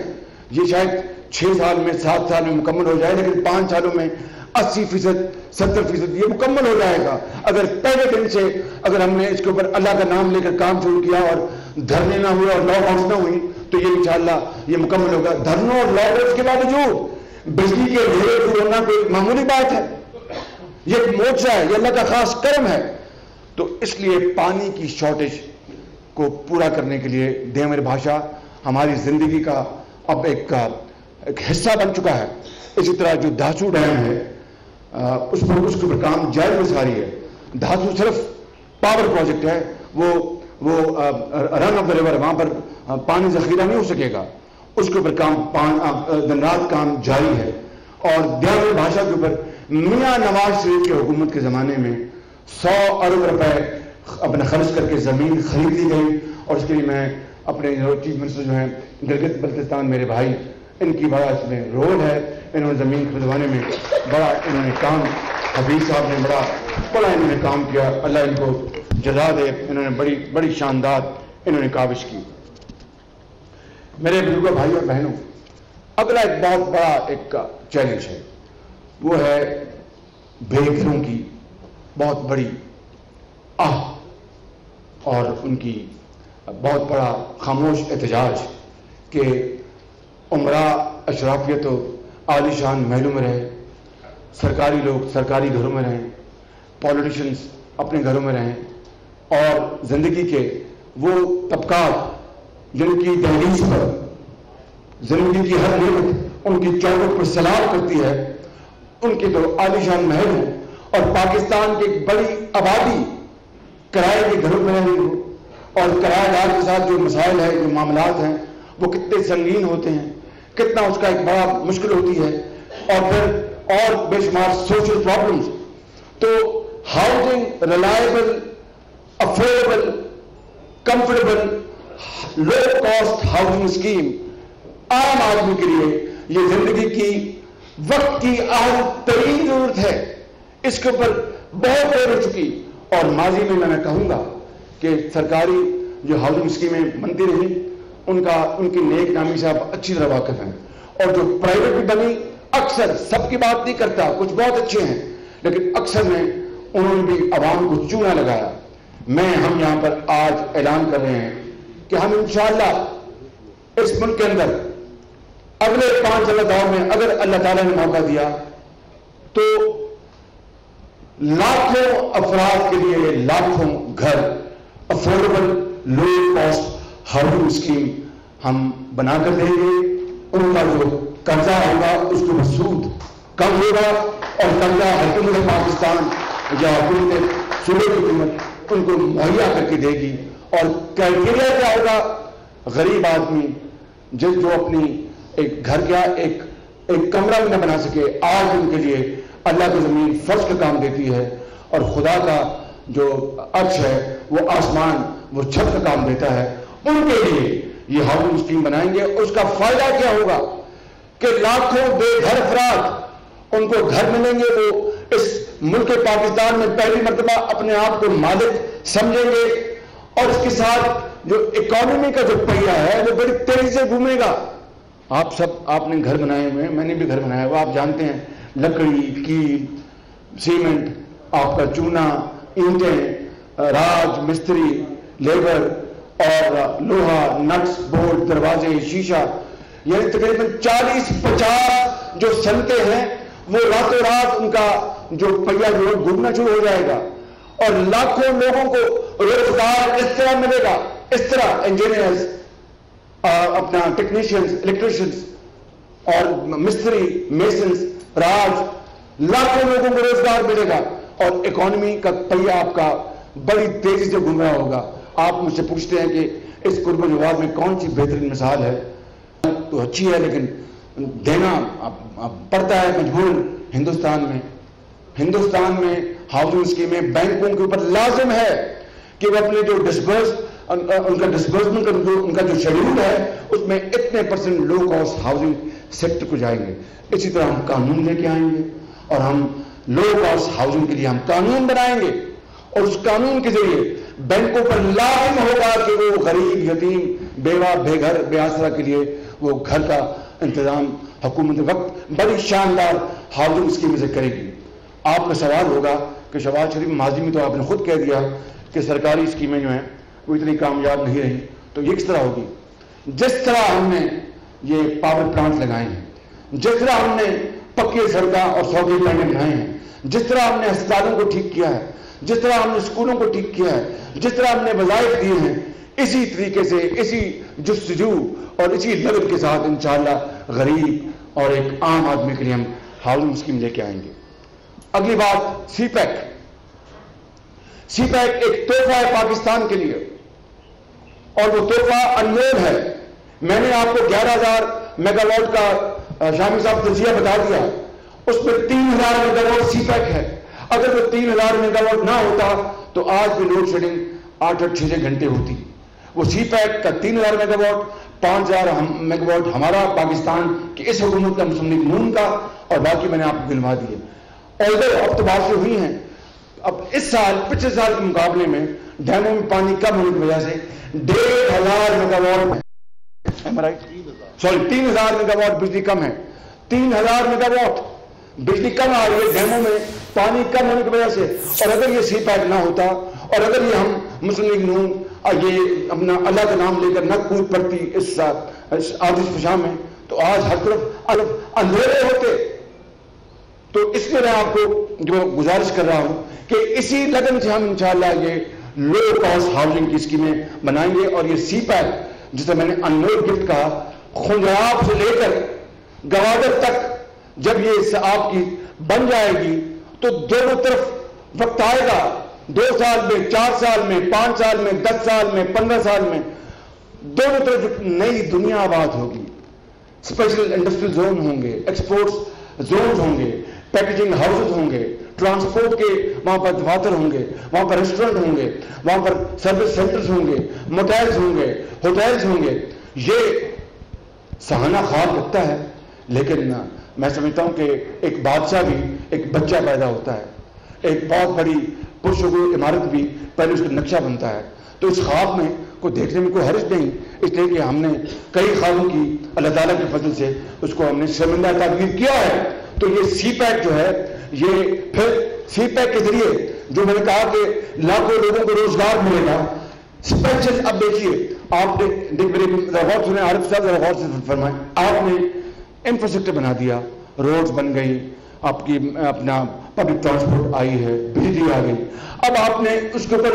Speaker 2: یہ شاید 6 سال میں 7 سال میں مکمل ہو جائے، لیکن 5 سالوں میں 80%، 70% یہ مکمل ہو جائے گا. اگر پہلے دن سے اگر ہم نے اس کے اوپر اللہ کا نام لے کر کام شروع کیا اور دھرنے نہ ہوئے اور لاک آؤٹ نہ ہوئی تو یہ انشاءاللہ یہ مکمل ہوگا. دھرنوں اور لاک آؤٹ کے باوجود بجلی کے ڈھیرے دور ہونا کوئی معمولی بات ہے، یہ ایک معجزہ ہے، یہ اللہ کا خاص کرم ہے. تو اس لیے پانی کی شارٹیج کو پورا کرنے کے لیے دیامیر بھاشا ہماری زندگی کا اب ایک حصہ بن چکا ہے. اسی طرح جو دھاسو ڈیم ہے اس پر کام جاری و ساری ہے. دھاسو صرف پاور پروجیکٹ ہے، وہ رن آف دا ریور، وہاں پر پانی ذخیرہ نہیں ہو سکے گا. اس کے اوپر دن رات کام جاری ہے. اور دیامیر بھاشا کے اوپر میاں نواز شریف کی حکومت کے زمانے میں 100 ارب روپے اپنے خرچ کر کے زمین خرید لی گئی. اور اس کے لیے میں اپنے چیف منسٹر جو ہیں گلگت بلتستان میرے بھائی ان کی بڑا اس میں رول ہے. انہوں نے زمین خریدوانے میں بڑا انہوں نے کام, حفیظ صاحب نے بڑا انہوں نے کام کیا. اللہ ان کو جزا دے. انہوں نے بڑی شاندار انہوں نے کاوش کی. میرے بزرگوں, بھائی اور بہنوں, اگلا ایک بہت بڑا ایک چیلنج ہے, وہ ہے بے گھروں کی بہت بڑی اور ان کی بہت بڑا خاموش احتجاج کہ عمراء اشرافیت تو عالی شان محلوں میں رہیں, سرکاری لوگ سرکاری گھروں میں رہیں, پولیٹیشنز اپنے گھروں میں رہیں, اور زندگی کے وہ طبقات جن کی دہلیز پر زندگی کی ہر نعمت ان کی چوکھٹ پر سلام کرتی ہے, ان کے تو عالی شان محل ہوں, اور پاکستان کی ایک بڑی آبادی کرائے کے گھروں میں رہی ہو, اور کرایہ دار کے ساتھ جو مسائل ہیں, جو معاملات ہیں, وہ کتنے سنگین ہوتے ہیں, کتنا اس کا ایک بڑا مشکل ہوتی ہے, اور پھر اور بے شمار سوشل پرابلمز. تو housing reliable, affordable, comfortable, low cost housing scheme عام آدمی کے لیے یہ زندگی کی وقت کی اہم ترین ضرورت ہے. اس کے اوپر بہت دیر ہو چکی, اور ماضی میں میں کہوں گا کہ سرکاری جو ہاؤسنگ اسکیمیں بنتی رہی ان کی نیک نامی سے آپ اچھی طرح واقف ہیں, اور جو پرائیویٹ بھی بنی اکثر, سب کی بات نہیں کرتا, کچھ بہت اچھے ہیں, لیکن اکثر میں انہوں نے بھی عوام کو چونا لگایا. ہم یہاں پر آج اعلان کر رہے ہیں کہ ہم انشاءاللہ اس ملک کے اندر اگلے 5 سال دور میں اگر اللہ تعالیٰ نے موقع دیا تو لاکھوں افراد کے لیے لاکھوں گھر affordable low cost housing scheme ہم بنا کر دیں گے. ان کا جو قرضہ ہوگا اس کے سود کم ہوگا, اور قرضہ حکومت پاکستان یا حکومت صوبے کی حکومت ان کو مہیا کر کے دے گی. اور کرائٹیریا کیا ہوگا؟ غریب آدمی جو اپنی ایک گھر کا ایک کمرہ بھی نہ بنا سکے, آج ان کے لیے اللہ کی زمین فرش کا کام دیتی ہے, اور خدا کا جو عرش ہے وہ آسمان وہ چھت کا کام دیتا ہے. ان کے لیے یہ ہاؤسنگ اسکیم بنائیں گے. اس کا فائدہ کیا ہوگا کہ لاکھوں بے گھر افراد ان کو گھر ملیں گے, وہ اس ملک پاکستان میں پہلی مرتبہ اپنے آپ کو مالک سمجھیں گے, اور اس کے ساتھ جو اکانومی کا جو پہیہ ہے وہ بڑی تیزی سے گھومے گا. آپ نے گھر بنائے ہوئے ہیں, میں نے بھی گھر بنایا ہوا, آپ جانتے ہیں لکڑی کی, سیمنٹ, آپ کا چونا, اینٹیں, راج مستری, لیبر, اور لوہا, نٹس, بولٹ, دروازے, شیشہ, یعنی تقریباً 40-50 جو صنعتیں ہیں وہ راتوں رات ان کا جو پہیہ جو ہے گھومنا شروع ہو جائے گا, اور لاکھوں لوگوں کو روزگار اس طرح ملے گا. اس طرح انجینئرز, اپنا ٹیکنیشینز, الیکٹریشینز, اور مستری, میسنز, راج, لاکھوں لوگوں کو روزگار ملے گا, اور اکانومی کا پہیہ آپ کا بڑی تیزی سے گھوم رہا ہوگا. آپ مجھ سے پوچھتے ہیں کہ اس قرب و جواب میں کون سی بہترین مثال ہے؟ تو اچھی ہے, لیکن دینا پڑتا ہے مجبور. ہندوستان میں ہاؤسنگ اسکیمیں بینکوں کے اوپر لازم ہے کہ وہ اپنے جو ان کا ڈسبرسمنٹ ان کا جو شیڈول ہے اس میں اتنے % لو کاسٹ ہاؤسنگ سیکٹر کو جائیں گے. اسی طرح ہم قانون لے کے آئیں گے, اور ہم لو کاسٹ ہاؤسنگ کے لیے ہم قانون بنائیں گے, اور اس قانون کے ذریعے بینکوں پر لازم ہوگا کہ وہ غریب, یتیم, بیوہ, بے گھر, بے آسرا کے لیے وہ گھر کا انتظام حکومت وقت بڑی شاندار ہاؤسنگ اسکیم سے کرے گی. آپ کا سوال ہوگا کہ شہباز شریف, ماضی میں تو آپ نے خود کہہ دیا کہ سرکاری اسکیمیں جو ہیں وہ اتنی کامیاب نہیں رہی, تو یہ کس طرح ہوگی؟ جس طرح ہم نے یہ پاور پلانٹ لگائے ہیں, جس طرح ہم نے پکی سڑکیں اور 100 پلانٹ بنائے ہیں, جس طرح ہم نے اسپتالوں کو ٹھیک کیا ہے, جس طرح ہم نے اسکولوں کو ٹھیک کیا ہے, جس طرح ہم نے وظائف دیے ہیں, اسی طریقے سے اسی جستجو اور اسی لگن کے ساتھ انشاءاللہ غریب اور ایک عام آدمی کے لیے ہم ہاؤسنگ اسکیم لے کے آئیں گے. اگلی بات, سی پیک. سی پیک ایک تحفہ ہے پاکستان کے لیے, اور وہ تحفہ انمول ہے. میں نے آپ کو 11,000 میگا واٹ کا شامی صاحب تجزیہ بتا دیا, اس میں 3,000 میگا واٹ سی پیک ہے. اگر وہ 3,000 میگا واٹ نہ ہوتا تو آج بھی لوڈ شیڈنگ 8-6 گھنٹے ہوتی. وہ سی پیک کا 3,000 میگا واٹ 5000 میگا واٹ ہمارا پاکستان کی اس حکومت کا، مسلم لیگ نون کا، اور باقی میں نے آپ کو گنوا دیے. آلدھو اب تو باتیں ہوئی ہیں. اب اس سال پچھلے سال کے مقابلے میں ڈیموں میں پانی کم ہونے کی وجہ سے 1500 میگا واٹ 3000 میگا واٹ بجلی کم ہے. 3000 میگا واٹ بجلی کم آ رہی ہے ڈیموں میں پانی کم ہونے کی وجہ سے. اور اگر یہ سی پیک نہ ہوتا، اور اگر یہ ہم مسلم لیگ نون یہ اپنا اللہ کا نام لے کر نہ کود پڑتی اس آتش فشاں میں، تو آج ہر طرف اندھیرے ہوتے. تو اس لیے میں آپ کو جو گزارش کر رہا ہوں کہ اسی لگن سے ہم انشاءاللہ یہ لو کاسٹ ہاؤسنگ کی اسکیمیں بنائیں گے. اور یہ سی پیک جسے میں نے انمول گفٹ کہا، خنجراب سے لے کر گوادر تک جب یہ آپ کی بن جائے گی تو دونوں طرف وقت آئے گا. 2 سال میں، 4 سال میں، 5 سال میں، 10 سال میں، 15 سال میں دونوں طرف نئی دنیا آباد ہوگی. اسپیشل انڈسٹریل زون ہوں گے، ایکسپورٹس زونز ہوں گے، پیکیجنگ ہاؤسز ہوں گے، ٹرانسپورٹ کے وہاں پر دفاتر ہوں گے، وہاں پر ریسٹورنٹ ہوں گے، وہاں پر سروس سینٹرز ہوں گے، موٹیلز ہوں گے، ہوٹلز ہوں گے. یہ سہانا خواب لگتا ہے، لیکن میں سمجھتا ہوں کہ ایک بادشاہ بھی ایک بچہ پیدا ہوتا ہے. ایک بہت بڑی پرشکوہ عمارت بھی پہلے اس کا نقشہ بنتا ہے. تو اس خواب میں کو دیکھنے میں کوئی حرج نہیں، اس لیے کہ ہم نے کئی خوابوں کی اللہ تعالیٰ کے فضل سے اس کو ہم نے شرمندہ تعبیر کیا ہے. تو یہ سی پیک جو ہے، یہ پھر سی پیک کے ذریعے جو میں نے کہا کہ لاکھوں لوگوں کو روزگار ملے گا. اسپیشل اب دیکھیے آپ نے غور سنیں، عارف صاحب ذرا غور سے فرمائیں. آپ نے انفراسٹرکچر بنا دیا، روڈز بن گئی، آپ کی اپنا پبلک ٹرانسپورٹ آئی ہے، بجلی آ گئی. اب آپ نے اس کے اوپر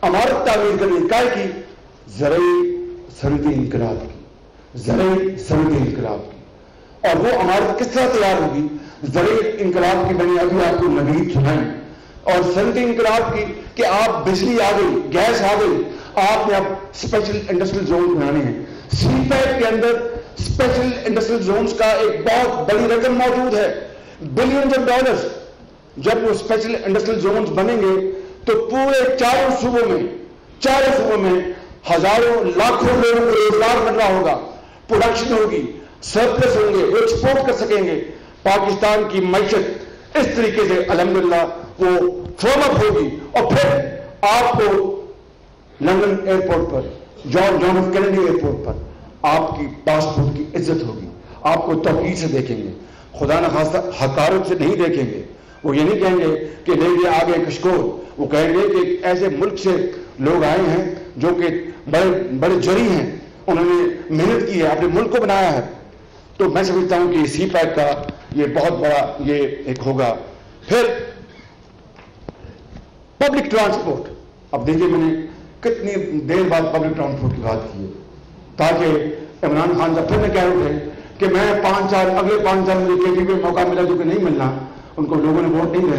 Speaker 2: عمارت تعمیر کرنی کائے کی؟ زرعی صنعتی انقلاب کی، زرعی صنعتی انقلاب کی. اور وہ عمارت کس طرح تیار ہوگی؟ زرعی انقلاب کی میں نے ابھی آپ کو نوید سنائیں، اور صنعتی انقلاب کی کہ آپ بجلی آ گئی، گیس آ گئی، آپ نے اب اسپیشل انڈسٹریل زون بنانے ہیں. سی پیک کے اندر اسپیشل انڈسٹریل زونز کا ایک بہت بڑی رقم موجود ہے، بلینز آف ڈالرز. جب وہ اسپیشل انڈسٹریل زونز بنیں گے تو پورے چاروں صوبوں میں ہزاروں لاکھوں لوگوں کو روزگار مل رہا ہوگا، پروڈکشن ہوگی، سرپلس ہوں گے، وہ ایکسپورٹ کر سکیں گے. پاکستان کی معیشت اس طریقے سے الحمدللہ وہ فرم اپ ہوگی. اور پھر آپ کو لندن ایئرپورٹ پر، جان ایف کینیڈی ایئرپورٹ پر آپ کی پاسپورٹ کی عزت ہوگی. آپ کو توقیر سے دیکھیں گے، خدا نخواستہ حقارت سے نہیں دیکھیں گے. وہ یہ نہیں کہیں گے کہ لے گئے آگے کشکول. وہ کہیں گے کہ ایسے ملک سے لوگ آئے ہیں جو کہ بڑے جری ہیں، انہوں نے محنت کی ہے، اپنے ملک کو بنایا ہے. تو میں سمجھتا ہوں کہ سی پیک کا یہ بہت بڑا یہ ایک ہوگا. پھر پبلک ٹرانسپورٹ. اب دیکھیے میں نے کتنی دیر بعد پبلک ٹرانسپورٹ کی بات کی ہے، تاکہ عمران خان صاحب پھر میں کہہ رہے تھے کہ میں 5 سال اگلے 5 سال مجھے کے پی پہ موقع ملا جو کہ نہیں ملنا، ان کو لوگوں نے ووٹ نہیں دے.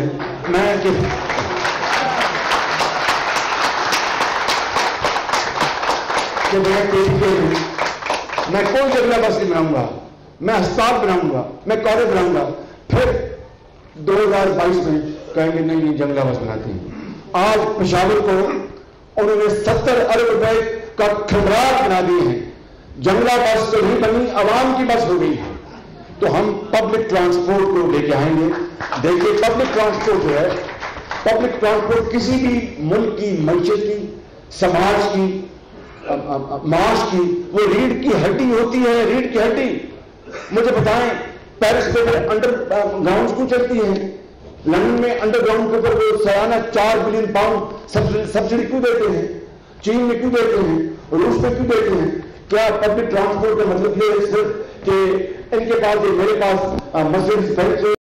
Speaker 2: میں کوئی جنگلہ بس نہیں بناؤں گا، میں ہسپتال بناؤں گا، میں کالج بناؤں گا. پھر 2022 میں کہیں گے نہیں جنگلہ بس بناتے ہیں. آج پشاور کو انہوں نے 70 ارب روپے کا کھنڈرات بنا دیے ہیں. جنگلہ بس تو نہیں بنی، عوام کی بس ہو گئی ہے. تو ہم پبلک ٹرانسپورٹ کو لے کے آئیں گے. دیکھیے پبلک ٹرانسپورٹ جو ہے، پبلک ٹرانسپورٹ کسی بھی ملک کی معیشت کی، سماج کی، معاش کی وہ ریڑھ کی ہڈی ہوتی ہے. ریڑھ کی ہڈی. مجھے بتائیں پیرس کے اوپر انڈر گراؤنڈ کیوں چلتی ہیں؟ لندن میں انڈر گراؤنڈ کے اوپر وہ سالانہ 4 بلین پاؤنڈ سبسڈی کیوں دیتے ہیں؟ چین میں کیوں دیتے ہیں؟ روس میں کیوں دیتے ہیں؟ کیا پبلک ٹرانسپورٹ کا مطلب یہ ہے صرف کہ ان کے پاس میرے پاس مرسیڈیز بینز ہو